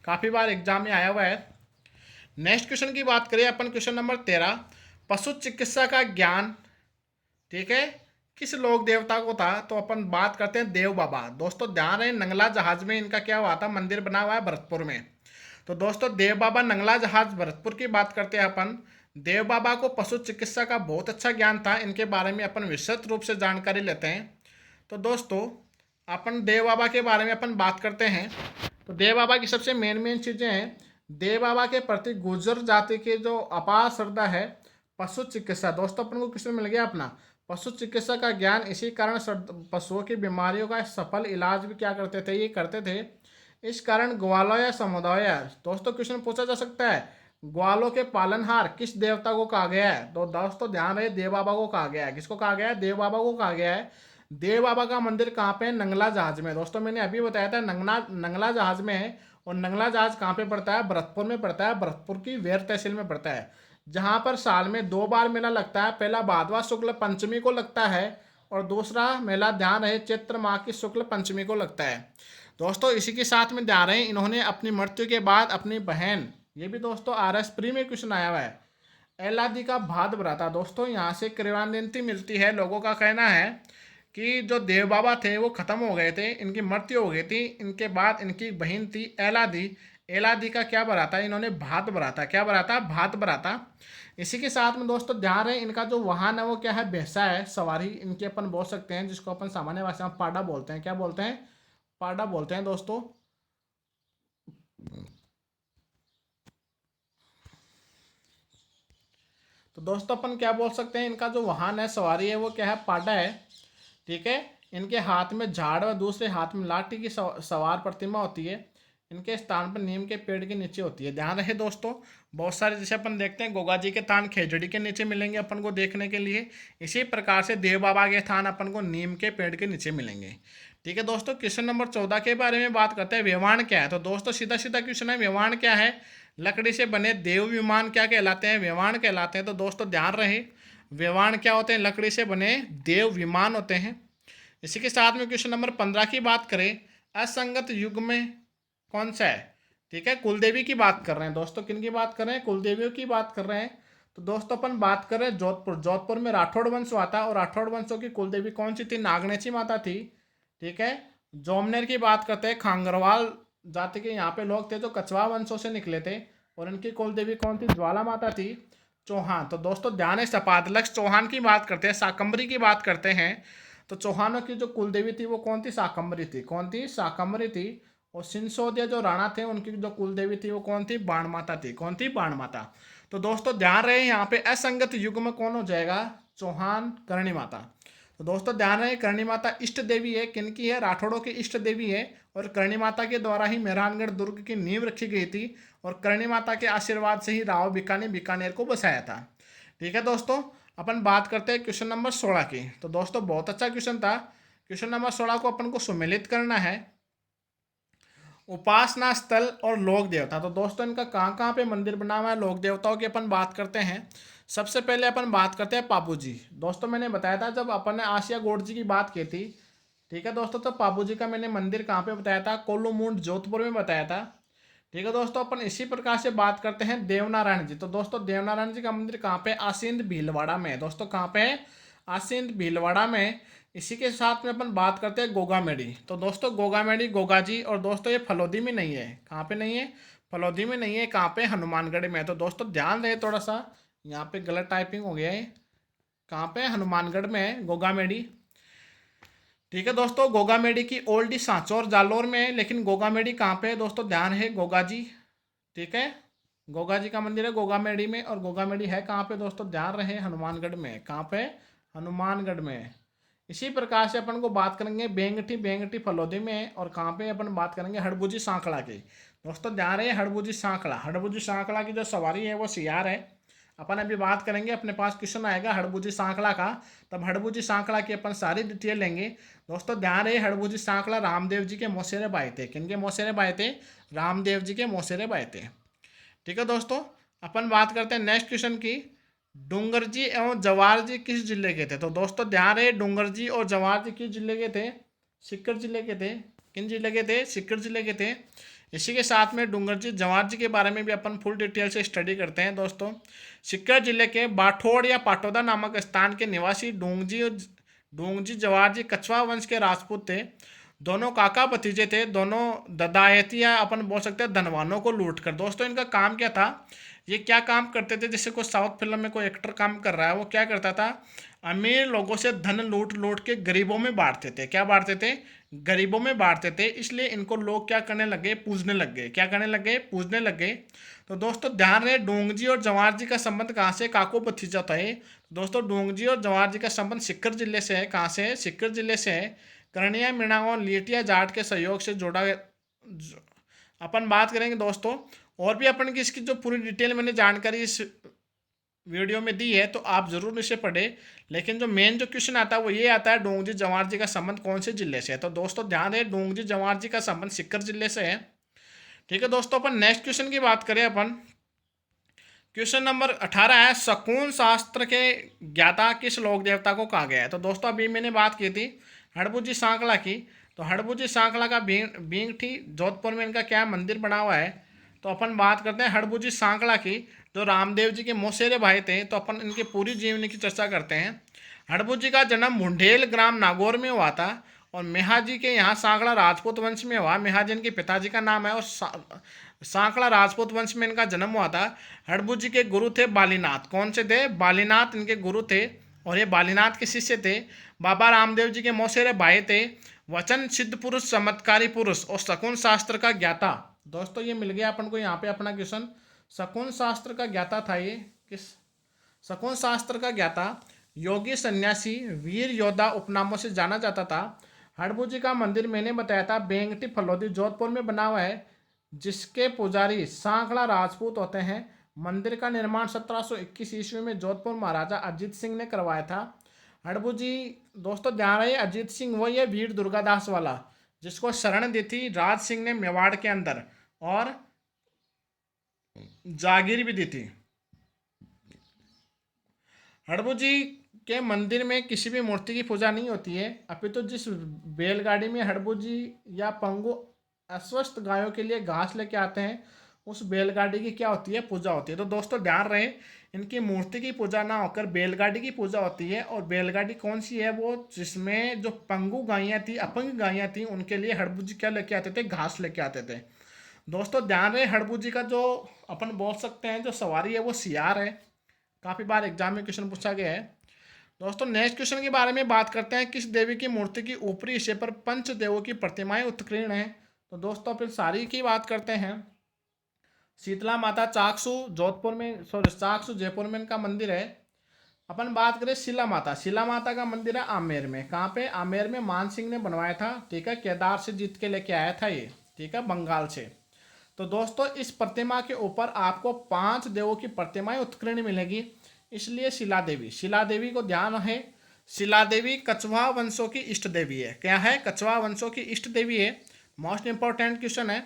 काफ़ी बार एग्जाम में आया हुआ है। नेक्स्ट क्वेश्चन की बात करें अपन, क्वेश्चन नंबर 13, पशु चिकित्सा का ज्ञान, ठीक है, किस लोक देवता को था? तो अपन बात करते हैं देव बाबा। दोस्तों ध्यान रहे, नंगला जहाज में इनका क्या हुआ था, मंदिर बना हुआ है भरतपुर में। तो दोस्तों देव बाबा नंगला जहाज भरतपुर की बात करते हैं अपन। देव बाबा को पशु चिकित्सा का बहुत अच्छा ज्ञान था, इनके बारे में अपन विस्तृत रूप से जानकारी लेते हैं। तो दोस्तों अपन देव बाबा के बारे में अपन बात करते हैं। तो देव बाबा की सबसे मेन चीज़ें हैं, देव बाबा के प्रति गुर्जर जाति की जो अपार श्रद्धा है। पशु चिकित्सा, दोस्तों अपन को क्वेश्चन मिल गया अपना, पशु चिकित्सा का ज्ञान, इसी कारण पशुओं की बीमारियों का सफल इलाज भी क्या करते थे, ये करते थे। इस कारण ग्वालों या समुदाय, दोस्तों क्वेश्चन पूछा जा सकता है, ग्वालों के पालनहार किस देवता को कहा गया है? तो दोस्तों ध्यान रहे, देव बाबा को कहा गया है। किसको कहा गया है, देव बाबा को कहा गया है। देव बाबा का मंदिर कहाँ पे है, नंगला जहाज में। दोस्तों मैंने अभी बताया था नंगला जहाज में है। और नंगला जहाज कहाँ पे पड़ता है, भरतपुर में पड़ता है, भरतपुर की वेर तहसील में पड़ता है। जहाँ पर साल में 2 बार मेला लगता है, पहला भादवा शुक्ल पंचमी को लगता है और दूसरा मेला ध्यान रहे चैत्र माह की शुक्ल पंचमी को लगता है। दोस्तों इसी के साथ में ध्यान रहे, इन्होंने अपनी मृत्यु के बाद अपनी बहन, ये भी दोस्तों RS प्री में क्वेश्चन आया हुआ है, एलादी का भात भरा था। दोस्तों यहाँ से किंवदंती मिलती है, लोगों का कहना है कि जो देव बाबा थे वो खत्म हो गए थे, इनकी मृत्यु हो गई थी, इनके बाद इनकी बहन थी एलादी, एलादी का क्या भरा था, इन्होंने भात भरा था। क्या भरा था, भात भरा था। इसी के साथ में दोस्तों ध्यान रहे, इनका जो वाहन है वो क्या है, भैंसा है, सवारी इनकी अपन बोल सकते हैं, जिसको अपन सामान्य भाषा में पाडा बोलते हैं। क्या बोलते हैं, पाडा बोलते हैं दोस्तों। तो दोस्तों अपन क्या बोल सकते हैं, इनका जो वाहन है, सवारी है, वो क्या है, पाडा है। ठीक है, इनके हाथ में झाड़ व दूसरे हाथ में लाठी की सवार प्रतिमा होती है। इनके स्थान पर नीम के पेड़ के नीचे होती है। ध्यान रहे दोस्तों, बहुत सारे जैसे अपन देखते हैं गोगा जी के थान खेजड़ी के नीचे मिलेंगे अपन को देखने के लिए, इसी प्रकार से देव बाबा के थान अपन को नीम के पेड़ के नीचे मिलेंगे। ठीक है दोस्तों, क्वेश्चन नंबर 14 के बारे में बात करते हैं, व्यवहान क्या है? तो दोस्तों सीधा सीधा क्वेश्चन है, व्यवहान क्या है? लकड़ी से बने देव विमान क्या कहलाते हैं, व्यवहान कहलाते हैं। तो दोस्तों ध्यान रहे, व्यवहान क्या होते हैं, लकड़ी से बने देव विमान होते हैं। इसी के साथ में क्वेश्चन नंबर 15 की बात करें, असंगत युग में कौन सा है? ठीक है, कुलदेवी की बात कर रहे हैं दोस्तों, किन की बात कर रहे हैं, कुलदेवियों की बात कर रहे हैं। तो दोस्तों अपन बात कर रहे हैं जोधपुर, जोधपुर में राठौड़ वंश हुआ था और राठौड़ वंशों की कुलदेवी कौन सी थी, नागनेची माता थी। ठीक है, जोमनेर की बात करते हैं, खांगरवाल जाति के यहाँ पे लोग थे जो कछवा वंशों से निकले थे और इनकी कुलदेवी कौन थी, ज्वाला माता थी। चौहान, तो दोस्तों ध्यान है, सपादलक्ष चौहान की बात करते हैं, शाकंभरी की बात करते हैं। तो चौहानों की जो कुलदेवी थी वो कौन थी, शाकंभरी थी। कौन थी, शाकंभरी थी। और सिंसोदिया जो राणा थे उनकी जो कुलदेवी थी वो कौन थी, बाण माता थी। कौन थी, बाण माता। तो दोस्तों ध्यान रहे, यहाँ पे असंगत युग में कौन हो जाएगा, चौहान, करणी माता। तो दोस्तों ध्यान रहे, करणी माता इष्ट देवी है, किन की है, राठौड़ों की इष्ट देवी है। और करणी माता के द्वारा ही मेहरानगढ़ दुर्ग की नींव रखी गई थी और करणी माता के आशीर्वाद से ही राव भिका ने बीकानेर को बसाया था। ठीक है दोस्तों, अपन बात करते हैं क्वेश्चन नंबर 16 की। तो दोस्तों बहुत अच्छा क्वेश्चन था, क्वेश्चन नंबर 16 को अपन को सुमेलित करना है, उपासना स्थल और लोक देवता। तो दोस्तों इनका कहाँ कहाँ पे मंदिर बना हुआ है, लोक देवताओं की अपन बात करते हैं। सबसे पहले अपन बात करते हैं पापू जी। दोस्तों मैंने बताया था जब अपन ने आसिया गोड जी की बात की थी, ठीक है दोस्तों, तो पापू जी का मैंने मंदिर कहाँ पे बताया था, कोल्लूमूंड जोधपुर में बताया था। ठीक है दोस्तों, अपन इसी प्रकार से बात करते हैं देवनारायण जी। तो दोस्तों देवनारायण जी का मंदिर कहाँ पे, आसींद भीलवाड़ा में। दोस्तों कहाँ पे है, आसींद भीलवाड़ा में। इसी के साथ में अपन बात करते हैं गोगामेड़ी। तो दोस्तों गोगामेड़ी, गोगा जी, और दोस्तों ये फलोदी में नहीं है। कहाँ पे नहीं है, फलोदी में नहीं है, कहाँ पे, हनुमानगढ़ में है। तो दोस्तों ध्यान रहे, थोड़ा सा यहाँ पे गलत टाइपिंग हो गया है, कहाँ पे, हनुमानगढ़ में है गोगामेड़ी। ठीक है दोस्तों, गोगामेड़ी की ओल्डी सांचौर जालोर में है, लेकिन गोगामेड़ी कहाँ पे है दोस्तों, ध्यान है, गोगा जी। ठीक है, गोगा जी का मंदिर है गोगामेड़ी में, और गोगामेड़ी है कहाँ पे दोस्तों, ध्यान रहे, हनुमानगढ़ में। कहाँ पे, हनुमानगढ़ में। इसी प्रकार से अपन को बात करेंगे बेंगटी, बेंगटी फलोदी में, और कहाँ पे अपन बात करेंगे हड़बुजी सांखला की। दोस्तों ध्यान रहे, हड़बुजी सांखला, हड़बुजी सांखला की जो सवारी है वो सियार है। अपन अभी बात करेंगे, अपने पास क्वेश्चन आएगा हड़बुजी सांकला का, तब हड़बुजी सांकला की अपन सारी डिटेल लेंगे। दोस्तों ध्यान रहे, हड़बुजी सांकला रामदेव जी के मौसेरे भाई थे। किनके मौसेरे भाई थे? रामदेव जी के मौसेरे भाई थे। ठीक है दोस्तों, अपन बात करते हैं नेक्स्ट क्वेश्चन की। डूंगर जी एवं जवार जी किस जिले के थे? तो दोस्तों ध्यान रहे, डूंगर जी और जवार जी किस जिले के थे? सीकर जिले के थे। किन जिले के थे? सीकर जिले के थे। इसी के साथ में डूंगर जी जवार जी के बारे में भी अपन फुल डिटेल से स्टडी करते हैं। दोस्तों सीकर जिले के बाठोड़ या पाटोदा नामक स्थान के निवासी डूंगजी जवार जी कछवा वंश के राजपूत थे। दोनों काका भतीजे थे। दोनों ददायती या अपन बोल सकते हैं धनवानों को लूट कर। दोस्तों इनका काम क्या था? ये क्या काम करते थे? जैसे कोई साउथ फिल्म में कोई एक्टर काम कर रहा है, वो क्या करता था? अमीर लोगों से धन लूट लूट के गरीबों में बांटते थे। क्या बांटते थे? गरीबों में बांटते थे। इसलिए इनको लोग क्या करने लगे? पूजने लग गए। क्या करने लगे? पूजने लग गए। तो दोस्तों ध्यान रहे, डोंगजी और जवार जी का संबंध कहाँ से? काको भतीजा था ये। दोस्तों डोंगजी और जवार जी का संबंध सीकर जिले से है। कहाँ से है? सीकर जिले से है। करणिया मीणा और लियटिया जाट के सहयोग से जोड़ा अपन बात करेंगे दोस्तों। और भी अपन की इसकी जो पूरी डिटेल मैंने जानकारी इस वीडियो में दी है, तो आप जरूर इसे पढ़े। लेकिन जो मेन जो क्वेश्चन आता है वो ये आता है, डोंगजी जवार जी का संबंध कौन से जिले से है? तो दोस्तों ध्यान रहे, डोंगजी जवार जी का संबंध सीकर जिले से है। ठीक है दोस्तों, अपन नेक्स्ट क्वेश्चन की बात करें। अपन क्वेश्चन नंबर 18 है, शकुन शास्त्र के ज्ञाता किस लोक देवता को कहा गया है? तो दोस्तों अभी मैंने बात की थी हड़बुजी सांकला की। तो हड़बुजी सांकला का बींगठी जोधपुर में इनका क्या मंदिर बना हुआ है? तो अपन बात करते हैं हड़बुजी सांकला की, जो रामदेव जी के मौसेरे भाई थे। तो अपन इनकी पूरी जीवनी की चर्चा करते हैं। हड़बुजी का जन्म मुंडेल ग्राम नागौर में हुआ था और मेहा जी के यहाँ सांकला राजपूत वंश में हुआ। मेहा जी इनके पिताजी का नाम है और सांकला राजपूत वंश में इनका जन्म हुआ था। हड़बुजी के गुरु थे बालीनाथ। कौन से थे? बालीनाथ इनके गुरु थे और ये बालीनाथ के शिष्य थे। बाबा रामदेव जी के मौसेरे भाई थे। वचन सिद्ध पुरुष, चमत्कारी पुरुष और शकुन शास्त्र का ज्ञाता। दोस्तों ये मिल गया अपन को यहाँ पे अपना क्वेश्चन। शकुन शास्त्र का ज्ञाता था ये। किस? शकुन शास्त्र का ज्ञाता योगी, सन्यासी, वीर योद्धा उपनामों से जाना जाता था। हड़बुजी का मंदिर मैंने बताया था बेंगटी फलोदी जोधपुर में बना हुआ है, जिसके पुजारी सांकला राजपूत होते हैं। मंदिर का निर्माण 1721 ईस्वी में जोधपुर महाराजा अजीत सिंह ने करवाया था। हड़बुजी दोस्तों ध्यान रहे, अजीत सिंह वही है वीर दुर्गादास वाला, जिसको शरण दी थी राज सिंह ने मेवाड़ के अंदर, और जागीर भी दी थी। हड़बुजी के मंदिर में किसी भी मूर्ति की पूजा नहीं होती है, अपितु जिस बैलगाड़ी में हड़बुजी या पंगु अस्वस्थ गायों के लिए घास लेके आते हैं, उस बैलगाड़ी की क्या होती है? पूजा होती है। तो दोस्तों ध्यान रहे, इनकी मूर्ति की पूजा ना होकर बैलगाड़ी की पूजा होती है। और बैलगाड़ी कौन सी है? वो जिसमें जो पंगु गायें थी, अपंग गायें थी, उनके लिए हड़बुजी क्या लेके आते थे? घास लेके आते थे। दोस्तों ध्यान रहे, हड़बुजी का जो अपन बोल सकते हैं जो सवारी है वो सियार है। काफ़ी बार एग्जाम में क्वेश्चन पूछा गया है। दोस्तों नेक्स्ट क्वेश्चन के बारे में बात करते हैं। किस देवी की मूर्ति की ऊपरी हिस्से पर पंच देवों की प्रतिमाएं उत्कीर्ण हैं? तो दोस्तों फिर सारी की बात करते हैं। शीतला माता चाकसू जोधपुर में, सॉरी चाकसू जयपुर में इनका मंदिर है। अपन बात करें शिला माता। शिला माता का मंदिर है आमेर में। कहाँ पे? आमेर में मान सिंह ने बनवाया था। ठीक है, केदार से जीत के लेके आया था ये। ठीक है, बंगाल से। तो दोस्तों इस प्रतिमा के ऊपर आपको 5 देवों की प्रतिमाएं उत्कीर्ण मिलेगी, इसलिए शिला देवी। शिला देवी को ध्यान है, शिला देवी कछवा वंशों की इष्ट देवी है। क्या है? कछवा वंशों की इष्ट देवी है। मोस्ट इंपॉर्टेंट क्वेश्चन है।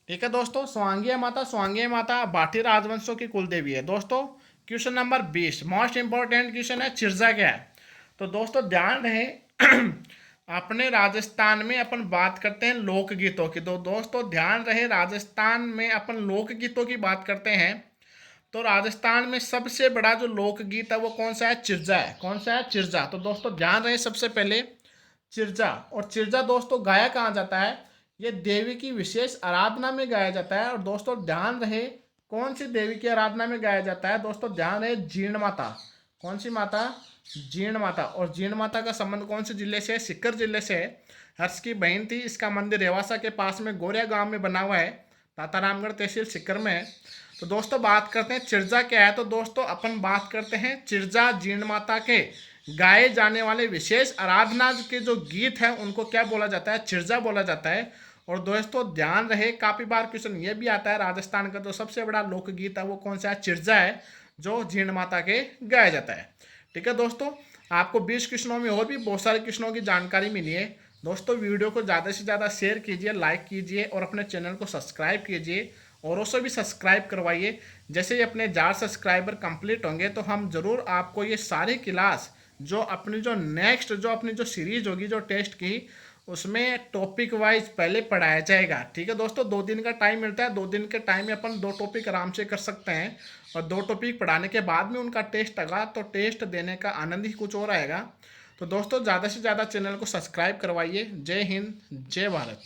ठीक है दोस्तों, स्वांगिया माता। स्वांगिया माता बाठी राजवंशों की कुल देवी है। दोस्तों question number 20 most important question है, चिरजा क्या है? तो दोस्तों ध्यान रहे अपने राजस्थान में अपन बात करते हैं लोकगीतों की। तो दोस्तों ध्यान रहे, राजस्थान में अपन लोकगीतों की बात करते हैं, तो राजस्थान में सबसे बड़ा जो लोकगीत है वो कौन सा है? चिरजा है। कौन सा है? चिरजा। तो दोस्तों ध्यान रहे, सबसे पहले चिरजा। और चिरजा दोस्तों गाया कहाँ जाता है? ये देवी की विशेष आराधना में गाया जाता है। और दोस्तों ध्यान रहे, कौन सी देवी की आराधना में गाया जाता है? दोस्तों ध्यान रहे, जीर्ण माता। कौन सी माता? जीर्ण माता। और जीर्ण माता का संबंध कौन से जिले से है? सीकर जिले से है। हर्ष की बहन थी। इसका मंदिर रेवासा के पास में गोरिया गांव में बना हुआ है, तातारामगढ़ तहसील सीकर में है। तो दोस्तों बात करते हैं चिरजा क्या है। तो दोस्तों अपन बात करते हैं चिरजा जीर्ण माता के गाए जाने वाले विशेष आराधना के जो गीत हैं उनको क्या बोला जाता है? चिरजा बोला जाता है। और दोस्तों ध्यान रहे, काफ़ी बार क्वेश्चन ये भी आता है, राजस्थान का जो सबसे बड़ा लोकगीत है वो कौन सा है? चिरजा है। जो जीण माता के गाया जाता है। ठीक है दोस्तों, आपको 20 कृष्णों में और भी बहुत सारे कृष्णों की जानकारी मिली है। दोस्तों वीडियो को ज़्यादा से ज़्यादा शेयर कीजिए, लाइक कीजिए और अपने चैनल को सब्सक्राइब कीजिए, औरों से भी सब्सक्राइब करवाइए। जैसे ही अपने 1000 सब्सक्राइबर कंप्लीट होंगे तो हम ज़रूर आपको ये सारी क्लास जो अपनी जो नेक्स्ट जो अपनी जो सीरीज होगी जो टेस्ट की, उसमें टॉपिक वाइज पहले पढ़ाया जाएगा। ठीक है दोस्तों, 2 दिन का टाइम मिलता है, 2 दिन के टाइम में अपन 2 टॉपिक आराम से कर सकते हैं, और 2 टॉपिक पढ़ाने के बाद में उनका टेस्ट आएगा तो टेस्ट देने का आनंद ही कुछ और आएगा। तो दोस्तों ज़्यादा से ज़्यादा चैनल को सब्सक्राइब करवाइए। जय हिंद, जय भारत।